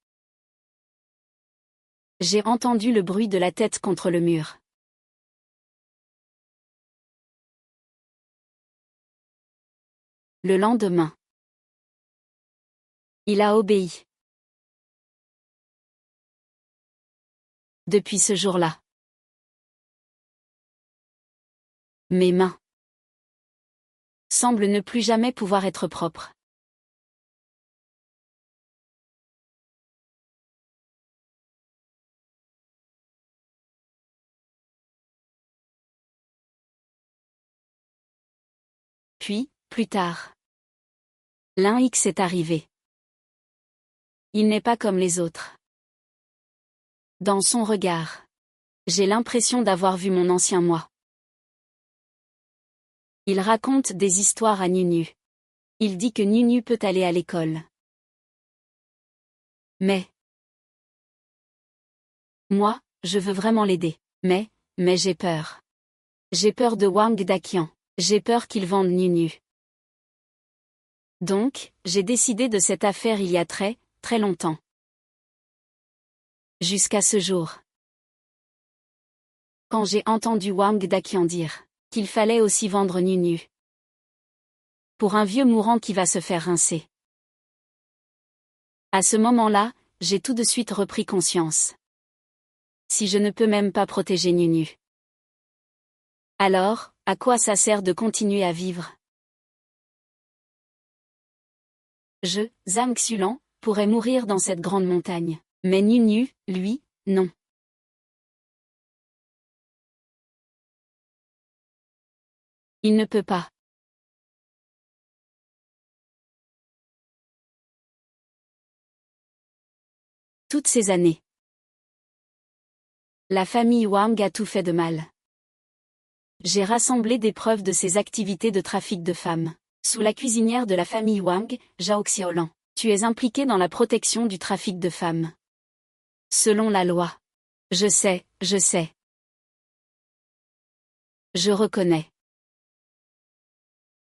J'ai entendu le bruit de la tête contre le mur. Le lendemain, il a obéi. Depuis ce jour-là, mes mains semblent ne plus jamais pouvoir être propres. Puis, plus tard, l'un X est arrivé. Il n'est pas comme les autres. Dans son regard, j'ai l'impression d'avoir vu mon ancien moi. Il raconte des histoires à Nunu. Il dit que Nunu peut aller à l'école. Mais moi, je veux vraiment l'aider. Mais j'ai peur. J'ai peur de Wang Daqian. J'ai peur qu'il vende Nunu. Donc, j'ai décidé de cette affaire il y a très, très longtemps. Jusqu'à ce jour. Quand j'ai entendu Wang Daqian dire qu'il fallait aussi vendre Nunu. Pour un vieux mourant qui va se faire rincer. À ce moment-là, j'ai tout de suite repris conscience. Si je ne peux même pas protéger Nunu, alors, à quoi ça sert de continuer à vivre? Je, Zhang Xulan, pourrais mourir dans cette grande montagne. Mais Nunu, lui, non. Il ne peut pas. Toutes ces années, la famille Wang a tout fait de mal. J'ai rassemblé des preuves de ses activités de trafic de femmes. Sous la cuisinière de la famille Wang, Zhao Xiaolan, tu es impliqué dans la protection du trafic de femmes. Selon la loi. Je sais, je sais. Je reconnais.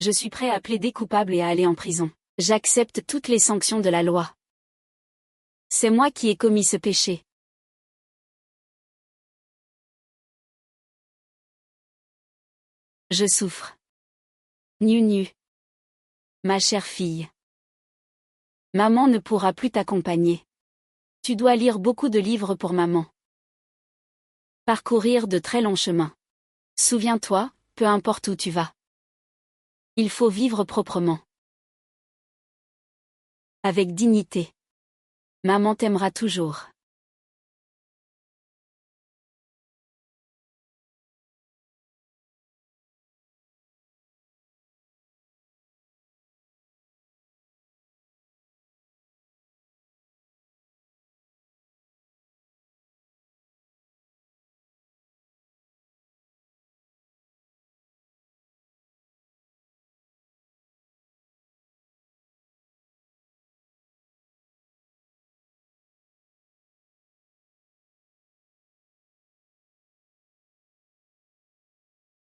Je suis prêt à plaider coupable et à aller en prison. J'accepte toutes les sanctions de la loi. C'est moi qui ai commis ce péché. Je souffre. Nunu. Ma chère fille. Maman ne pourra plus t'accompagner. Tu dois lire beaucoup de livres pour maman. Parcourir de très longs chemins. Souviens-toi, peu importe où tu vas. Il faut vivre proprement. Avec dignité. Maman t'aimera toujours.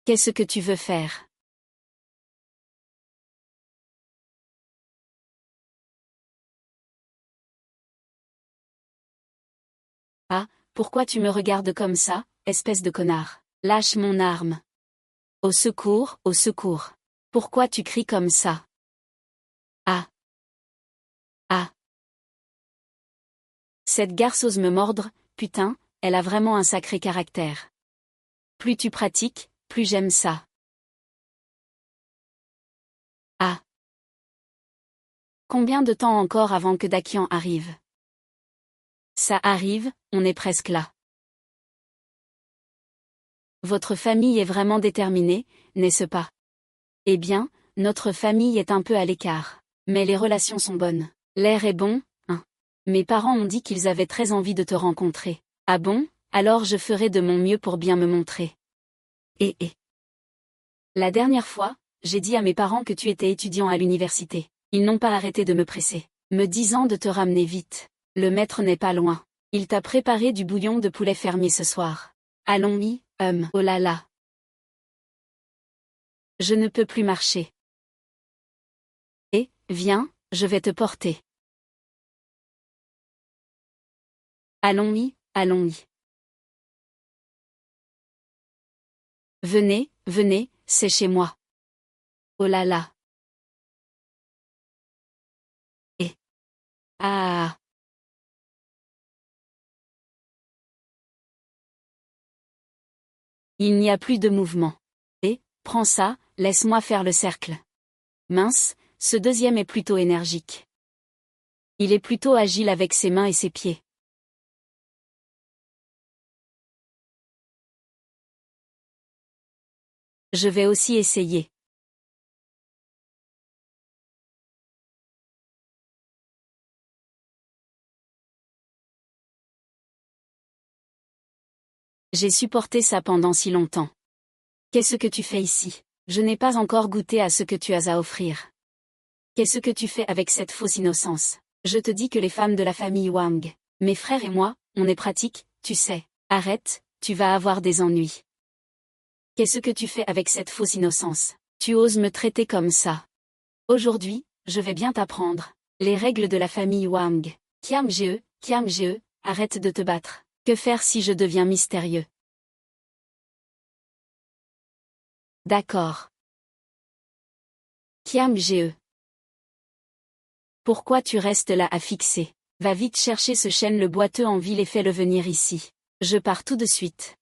Qu'est-ce que tu veux faire? Ah, pourquoi tu me regardes comme ça, espèce de connard? Lâche mon arme. Au secours, au secours. Pourquoi tu cries comme ça? Ah. Ah. Cette garce ose me mordre, putain, elle a vraiment un sacré caractère. Plus tu pratiques, plus j'aime ça. Ah. Combien de temps encore avant que Dakian arrive? Ça arrive, on est presque là. Votre famille est vraiment déterminée, n'est-ce pas? Eh bien, notre famille est un peu à l'écart. Mais les relations sont bonnes. L'air est bon, hein. Mes parents ont dit qu'ils avaient très envie de te rencontrer. Ah bon? Alors je ferai de mon mieux pour bien me montrer. La dernière fois, j'ai dit à mes parents que tu étais étudiant à l'université. Ils n'ont pas arrêté de me presser, me disant de te ramener vite. Le maître n'est pas loin. Il t'a préparé du bouillon de poulet fermier ce soir. Allons-y, oh là là. Je ne peux plus marcher. Viens, je vais te porter. Allons-y, allons-y. Venez, venez, c'est chez moi. Oh là là. Ah. Il n'y a plus de mouvement. Prends ça, laisse-moi faire le cercle. Mince, ce deuxième est plutôt énergique. Il est plutôt agile avec ses mains et ses pieds. Je vais aussi essayer. J'ai supporté ça pendant si longtemps. Qu'est-ce que tu fais ici? Je n'ai pas encore goûté à ce que tu as à offrir. Qu'est-ce que tu fais avec cette fausse innocence? Je te dis que les femmes de la famille Wang, mes frères et moi, on est pratiques, tu sais. Arrête, tu vas avoir des ennuis. Qu'est-ce que tu fais avec cette fausse innocence? Tu oses me traiter comme ça. Aujourd'hui, je vais bien t'apprendre. Les règles de la famille Wang. Kiam-ge, arrête de te battre. Que faire si je deviens mystérieux? D'accord. Kiam-ge. Pourquoi tu restes là à fixer? Va vite chercher ce chêne le boiteux en ville et fais-le venir ici. Je pars tout de suite.